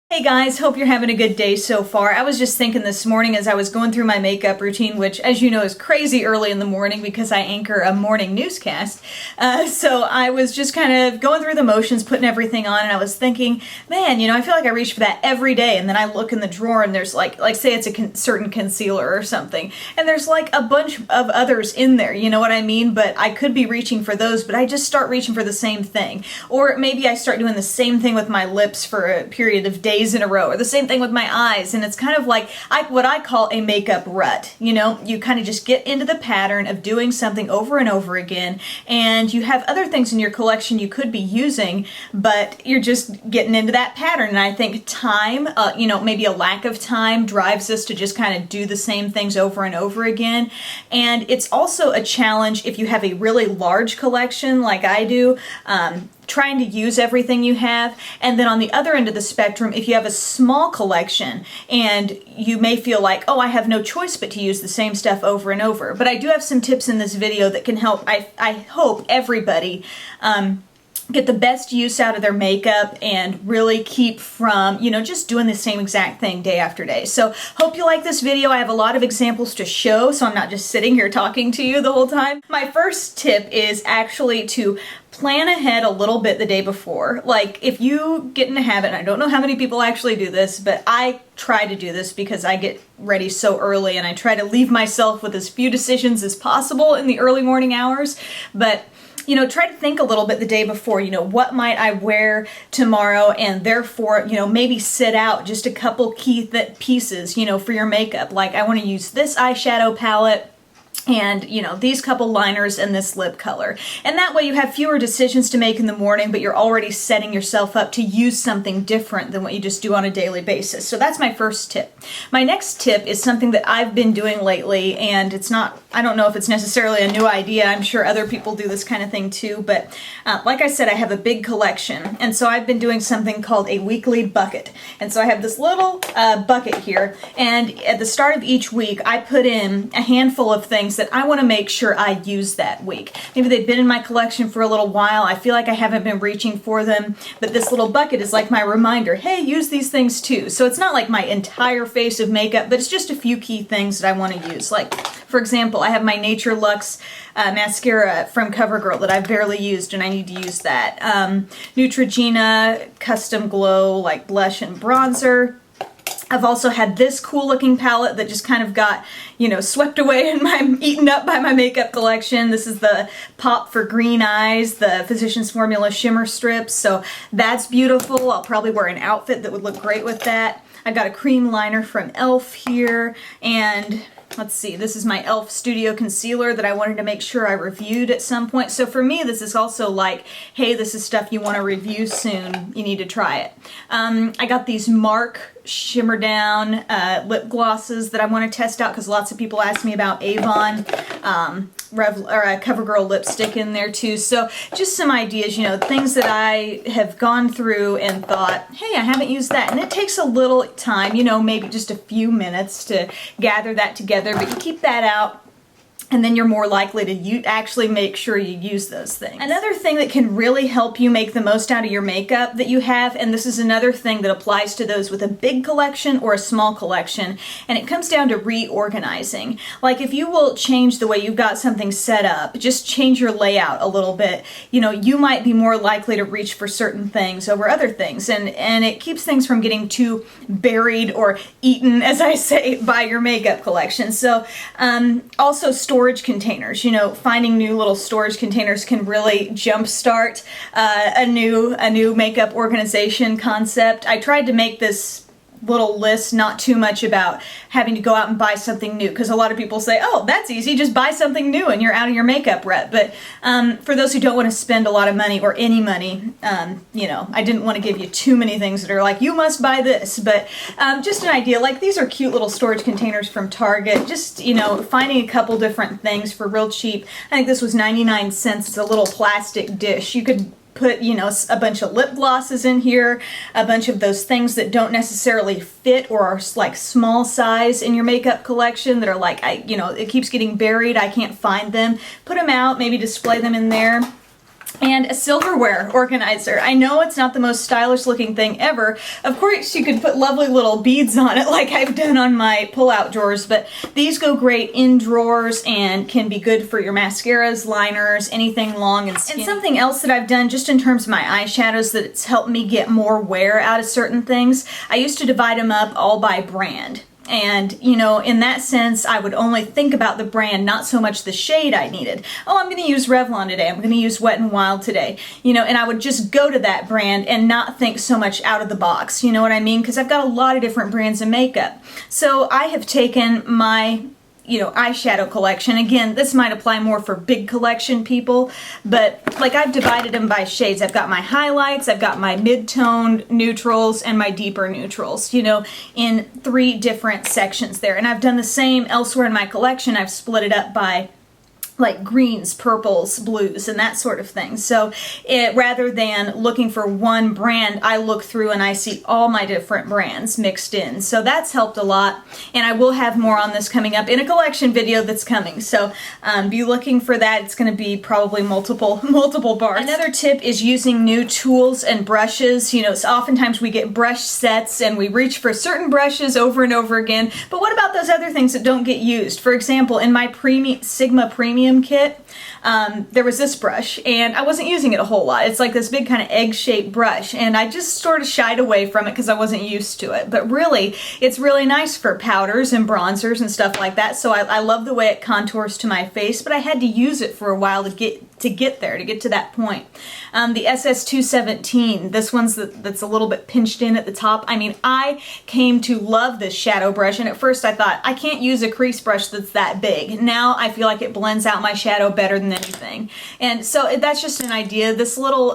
Hey guys, hope you're having a good day so far. I was just thinking this morning as I was going through my makeup routine, which as you know is crazy early in the morning because I anchor a morning newscast. So I was just kind of going through the motions, putting everything on, and I was thinking, man, I feel like I reach for that every day, and then I look in the drawer and there's like say it's a certain concealer or something, and there's like a bunch of others in there, you know what I mean? But I could be reaching for those, but I just start reaching for the same thing. Or maybe I start doing the same thing with my lips for a period of days in a row, or the same thing with my eyes, and it's kind of like what I call a makeup rut. You kind of just get into the pattern of doing something over and over again, and you have other things in your collection you could be using, but you're just getting into that pattern. And I think time, maybe a lack of time drives us to just kind of do the same things over and over again. And it's also a challenge if you have a really large collection like I do, trying to use everything you have. And then on the other end of the spectrum, if you have a small collection and you may feel like, oh, I have no choice but to use the same stuff over and over. But I do have some tips in this video that can help, I hope, everybody get the best use out of their makeup and really keep from, just doing the same exact thing day after day. So hope you like this video. I have a lot of examples to show, so I'm not just sitting here talking to you the whole time. My first tip is actually to plan ahead a little bit the day before. Like if you get in a habit, and I don't know how many people actually do this, but I try to do this because I get ready so early and I try to leave myself with as few decisions as possible in the early morning hours. But try to think a little bit the day before, what might I wear tomorrow, and therefore, maybe sit out just a couple key pieces, for your makeup. Like I want to use this eyeshadow palette and these couple liners and this lip color. And that way you have fewer decisions to make in the morning, but you're already setting yourself up to use something different than what you just do on a daily basis. So that's my first tip. My next tip is something that I've been doing lately, and I don't know if it's necessarily a new idea. I'm sure other people do this kind of thing too, but like I said, I have a big collection, and so I've been doing something called a weekly bucket. And so I have this little bucket here, and at the start of each week I put in a handful of things that I want to make sure I use that week. Maybe they've been in my collection for a little while, I feel like I haven't been reaching for them, but this little bucket is like my reminder, hey, use these things too. So it's not like my entire face of makeup, but it's just a few key things that I want to use. Like, for example, I have my Nature Luxe mascara from CoverGirl that I've barely used, and I need to use that. Neutrogena Custom Glow, like blush and bronzer. I've also had this cool looking palette that just kind of got, swept away and eaten up by my makeup collection. This is the Pop for Green Eyes, the Physicians Formula Shimmer Strips. So that's beautiful. I'll probably wear an outfit that would look great with that. I got a cream liner from e.l.f. here, and let's see, this is my e.l.f. Studio Concealer that I wanted to make sure I reviewed at some point. So for me, this is also like, hey, this is stuff you want to review soon. You need to try it. I got these Mark Shimmer Down lip glosses that I want to test out because lots of people ask me about Avon. A CoverGirl lipstick in there too. So just some ideas, things that I have gone through and thought, hey, I haven't used that. And it takes a little time, maybe just a few minutes to gather that together, but you keep that out, and then you're more likely to actually make sure you use those things. Another thing that can really help you make the most out of your makeup that you have, and this is another thing that applies to those with a big collection or a small collection, and it comes down to reorganizing. Like if you will change the way you've got something set up, just change your layout a little bit, you might be more likely to reach for certain things over other things, and it keeps things from getting too buried or eaten, as I say, by your makeup collection. So also storage containers, finding new little storage containers can really jumpstart a new makeup organization concept. I tried to make this little list not too much about having to go out and buy something new, because a lot of people say, oh, that's easy, just buy something new and you're out of your makeup rut. But for those who don't want to spend a lot of money or any money, I didn't want to give you too many things that are like, you must buy this, but just an idea, like these are cute little storage containers from Target, just, finding a couple different things for real cheap. I think this was 99 cents. It's a little plastic dish. You could put, a bunch of lip glosses in here, a bunch of those things that don't necessarily fit or are like small size in your makeup collection that are like, it keeps getting buried, I can't find them. Put them out, maybe display them in there. and a silverware organizer. I know it's not the most stylish looking thing ever. Of course you could put lovely little beads on it like I've done on my pull-out drawers, but these go great in drawers and can be good for your mascaras, liners, anything long and skinny. And something else that I've done just in terms of my eyeshadows that's helped me get more wear out of certain things, I used to divide them up all by brand. And, you know, in that sense, I would only think about the brand, not so much the shade I needed. Oh, I'm going to use Revlon today. I'm going to use Wet n Wild today. You know, and I would just go to that brand and not think so much out of the box. You know what I mean? Because I've got a lot of different brands of makeup. So I have taken my eyeshadow collection. Again, this might apply more for big collection people, but like I've divided them by shades. I've got my highlights, I've got my mid-toned neutrals, and my deeper neutrals, you know, in 3 different sections there. And I've done the same elsewhere in my collection. I've split it up by like greens, purples, blues, and that sort of thing. So rather than looking for one brand, I look through and I see all my different brands mixed in. So that's helped a lot, and I will have more on this coming up in a collection video that's coming. So be looking for that. It's going to be probably multiple parts. Another tip is using new tools and brushes. You know, so oftentimes we get brush sets and we reach for certain brushes over and over again, but what about those other things that don't get used? For example, in my Sigma Premium kit, there was this brush and I wasn't using it a whole lot. It's like this big kind of egg-shaped brush, and I just sort of shied away from it because I wasn't used to it. But really, it's really nice for powders and bronzers and stuff like that. So I love the way it contours to my face, but I had to use it for a while to get there, to get to that point. The SS217, this one's that's a little bit pinched in at the top. I mean, I came to love this shadow brush, and at first I thought, I can't use a crease brush that's that big. Now I feel like it blends out my shadow better than anything. And so that's just an idea. This little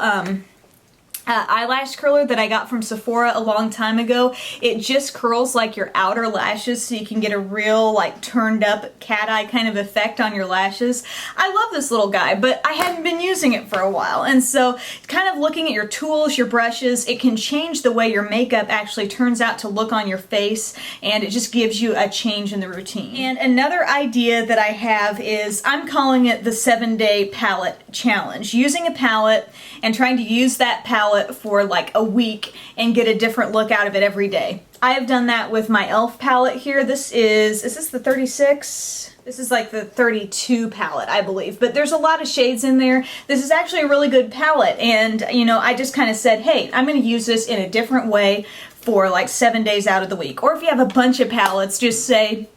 eyelash curler that I got from Sephora a long time ago, it just curls like your outer lashes, so you can get a real like turned up cat eye kind of effect on your lashes. I love this little guy, but I hadn't been using it for a while, and so kind of looking at your tools, your brushes, it can change the way your makeup actually turns out to look on your face, and it just gives you a change in the routine. And another idea that I have is, I'm calling it the 7-day palette challenge. Using a palette and trying to use that palette for like a week and get a different look out of it every day. I have done that with my e.l.f. palette here. Is this the 36? This is like the 32 palette, I believe, but there's a lot of shades in there. This is actually a really good palette, and you know, I just kind of said, hey, I'm going to use this in a different way for like 7 days out of the week. Or if you have a bunch of palettes, just say,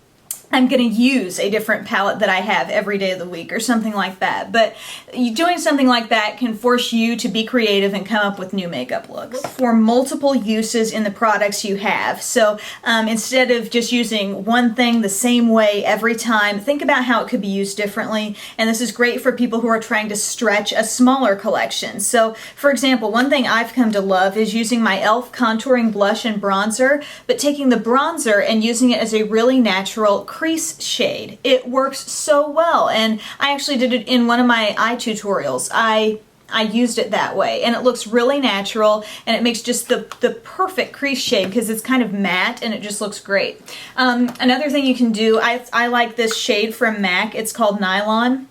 I'm going to use a different palette that I have every day of the week or something like that. But doing something like that can force you to be creative and come up with new makeup looks. Look for multiple uses in the products you have. So instead of just using one thing the same way every time, think about how it could be used differently. And this is great for people who are trying to stretch a smaller collection. So for example, one thing I've come to love is using my e.l.f. contouring blush and bronzer, but taking the bronzer and using it as a really natural crease shade. It works so well, and I actually did it in one of my eye tutorials. I used it that way, and it looks really natural, and it makes just the perfect crease shade because it's kind of matte and it just looks great. Another thing you can do, I like this shade from MAC. It's called Nylon.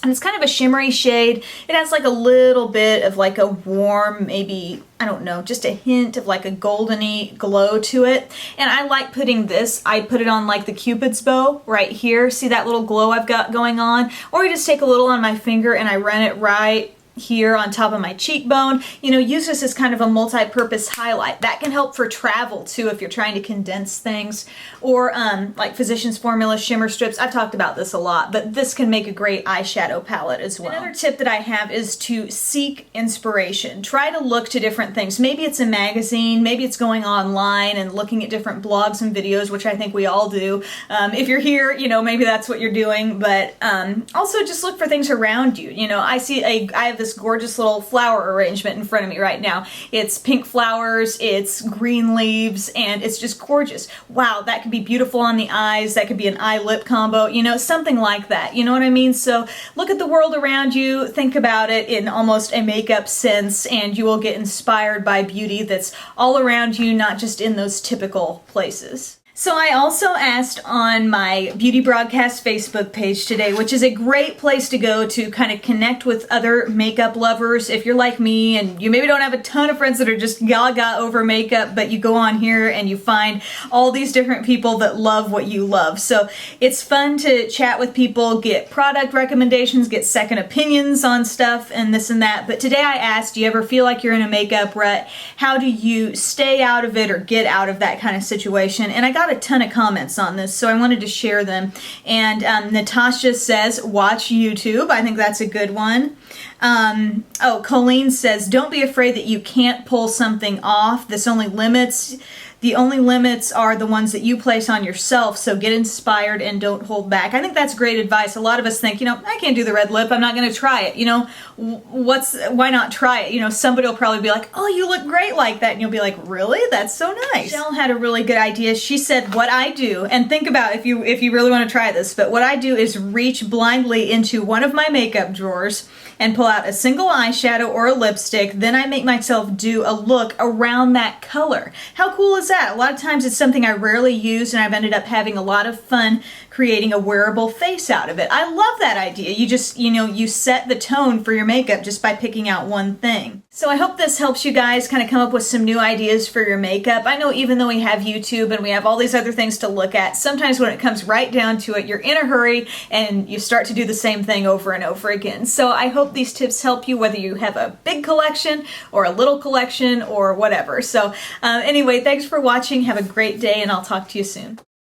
And it's kind of a shimmery shade. It has like a little bit of like a warm, maybe, I don't know, just a hint of like a goldeny glow to it. And I like putting this, I put it on like the Cupid's bow right here. See that little glow I've got going on? Or I just take a little on my finger and I run it right here on top of my cheekbone. You know, use this as kind of a multi-purpose highlight. That can help for travel too if you're trying to condense things, or like Physicians Formula shimmer strips. I've talked about this a lot, but this can make a great eyeshadow palette as well. Another tip that I have is to seek inspiration. Try to look to different things. Maybe it's a magazine, maybe it's going online and looking at different blogs and videos, which I think we all do. If you're here, you know, maybe that's what you're doing, but also just look for things around you. You know, I have this gorgeous little flower arrangement in front of me right now. It's pink flowers, it's green leaves, and it's just gorgeous. Wow, that could be beautiful on the eyes. That could be an eye-lip combo, you know, something like that. You know what I mean? So look at the world around you, think about it in almost a makeup sense, and you will get inspired by beauty that's all around you, not just in those typical places. So I also asked on my Beauty Broadcast Facebook page today, which is a great place to go to kind of connect with other makeup lovers. If you're like me and you maybe don't have a ton of friends that are just gaga over makeup, but you go on here and you find all these different people that love what you love. So it's fun to chat with people, get product recommendations, get second opinions on stuff and this and that. But today I asked, do you ever feel like you're in a makeup rut? How do you stay out of it or get out of that kind of situation? And I got a ton of comments on this, so I wanted to share them. And Natasha says, watch YouTube. I think that's a good one. Colleen says, don't be afraid that you can't pull something off. The only limits are the ones that you place on yourself, so get inspired and don't hold back. I think that's great advice. A lot of us think, I can't do the red lip, I'm not going to try it. Why not try it? Somebody will probably be like, oh, you look great like that, and you'll be like, really? That's so nice. Michelle had a really good idea. She said, what I do, and think about if you really want to try this, but what I do is reach blindly into one of my makeup drawers and pull out a single eyeshadow or a lipstick. Then I make myself do a look around that color. How cool is that? A lot of times it's something I rarely use, and I've ended up having a lot of fun creating a wearable face out of it. I love that idea. You just, you set the tone for your makeup just by picking out one thing. So I hope this helps you guys kind of come up with some new ideas for your makeup. I know even though we have YouTube and we have all these other things to look at, sometimes when it comes right down to it, you're in a hurry and you start to do the same thing over and over again. So I hope these tips help you, whether you have a big collection or a little collection or whatever. So anyway, thanks for watching. Have a great day, and I'll talk to you soon.